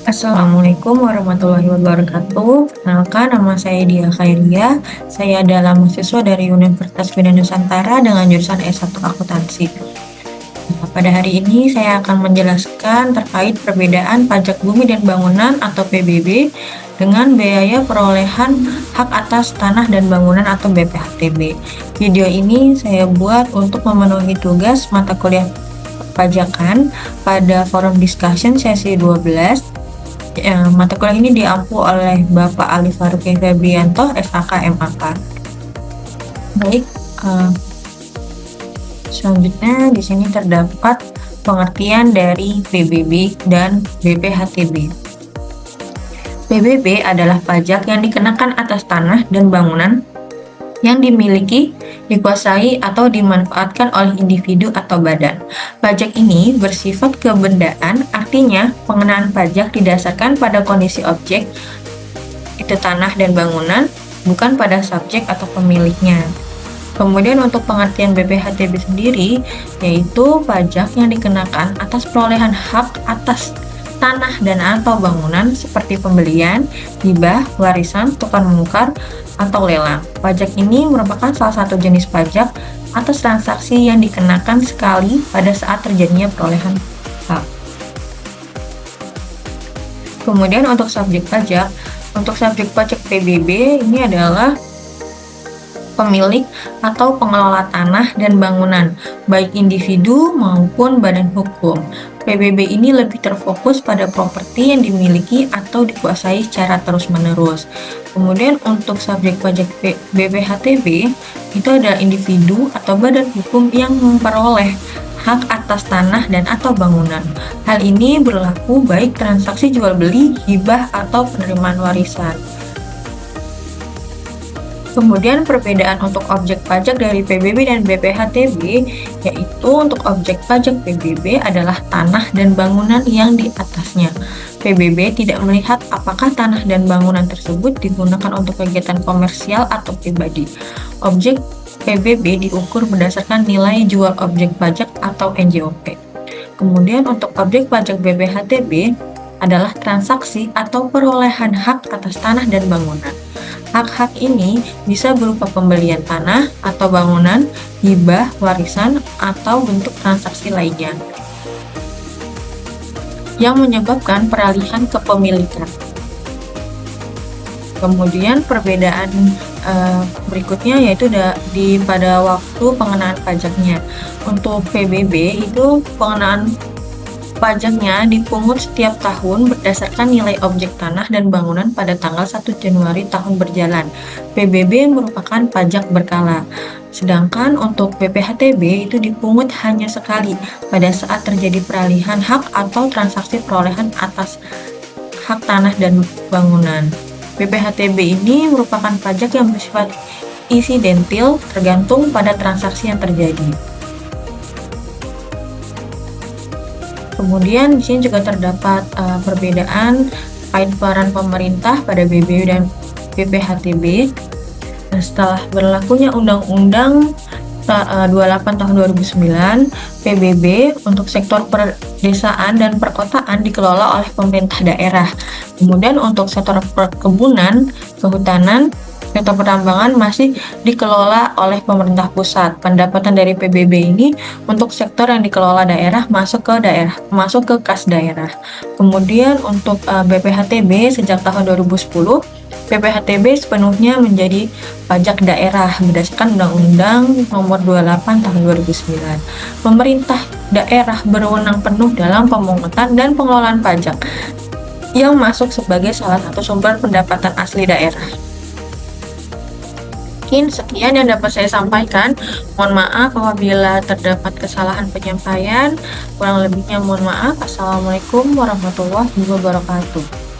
Assalamualaikum warahmatullahi wabarakatuh. Perkenalkan, nama saya Dia Khairia. Saya adalah mahasiswa dari Universitas Bina Nusantara dengan jurusan S1 Akuntansi. Pada hari ini saya akan menjelaskan terkait perbedaan pajak bumi dan bangunan atau PBB dengan biaya perolehan hak atas tanah dan bangunan atau BPHTB. Video ini saya buat untuk memenuhi tugas mata kuliah pajakan pada forum discussion sesi 12. Mata kuliah ini diampu oleh Bapak Ali Faruqi Febrianto, SAK MAK. Baik, selanjutnya di sini terdapat pengertian dari PBB dan BPHTB. PBB adalah pajak yang dikenakan atas tanah dan bangunan yang dimiliki, dikuasai, atau dimanfaatkan oleh individu atau badan. Pajak ini bersifat kebendaan, artinya pengenaan pajak didasarkan pada kondisi objek, itu tanah dan bangunan, bukan pada subjek atau pemiliknya. Kemudian untuk pengertian BPHTB sendiri, yaitu pajak yang dikenakan atas perolehan hak atas tanah dan atau bangunan seperti pembelian, hibah, warisan, tukar menukar, atau lelang. Pajak ini merupakan salah satu jenis pajak atas transaksi yang dikenakan sekali pada saat terjadinya perolehan hak. Kemudian untuk subjek pajak PBB ini adalah pemilik atau pengelola tanah dan bangunan, baik individu maupun badan hukum. PBB ini lebih terfokus pada properti yang dimiliki atau dikuasai secara terus-menerus. Kemudian untuk subjek pajak BPHTB itu adalah individu atau badan hukum yang memperoleh hak atas tanah dan atau bangunan. Hal ini berlaku baik transaksi jual beli, hibah, atau penerimaan warisan. Kemudian perbedaan untuk objek pajak dari PBB dan BPHTB, yaitu untuk objek pajak PBB adalah tanah dan bangunan yang di atasnya. PBB tidak melihat apakah tanah dan bangunan tersebut digunakan untuk kegiatan komersial atau pribadi. Objek PBB diukur berdasarkan nilai jual objek pajak atau NJOP. Kemudian untuk objek pajak BPHTB adalah transaksi atau perolehan hak atas tanah dan bangunan. Hak-hak ini bisa berupa pembelian tanah atau bangunan, hibah, warisan, atau bentuk transaksi lainnya yang menyebabkan peralihan kepemilikan. Kemudian perbedaan berikutnya yaitu pada waktu pengenaan pajaknya. Untuk PBB itu pengenaan pajaknya dipungut setiap tahun berdasarkan nilai objek tanah dan bangunan pada tanggal 1 Januari tahun berjalan. PBB merupakan pajak berkala. Sedangkan untuk BPHTB itu dipungut hanya sekali pada saat terjadi peralihan hak atau transaksi perolehan atas hak tanah dan bangunan. BPHTB ini merupakan pajak yang bersifat insidentil tergantung pada transaksi yang terjadi. Kemudian di sini juga terdapat perbedaan terkait peran pemerintah pada BBB dan BPHTB. Nah, setelah berlakunya Undang-Undang 28 tahun 2009, PBB untuk sektor perdesaan dan perkotaan dikelola oleh pemerintah daerah. Kemudian untuk sektor perkebunan, kehutanan, sektor pertambangan masih dikelola oleh pemerintah pusat. Pendapatan dari PBB ini untuk sektor yang dikelola daerah masuk ke kas daerah. Kemudian untuk BPHTB sejak tahun 2010, BPHTB sepenuhnya menjadi pajak daerah berdasarkan Undang-Undang Nomor 28 Tahun 2009. Pemerintah daerah berwenang penuh dalam pemungutan dan pengelolaan pajak yang masuk sebagai salah satu sumber pendapatan asli daerah. Mungkin sekian yang dapat saya sampaikan. Mohon maaf apabila terdapat kesalahan penyampaian. Kurang lebihnya mohon maaf. Assalamualaikum warahmatullahi wabarakatuh.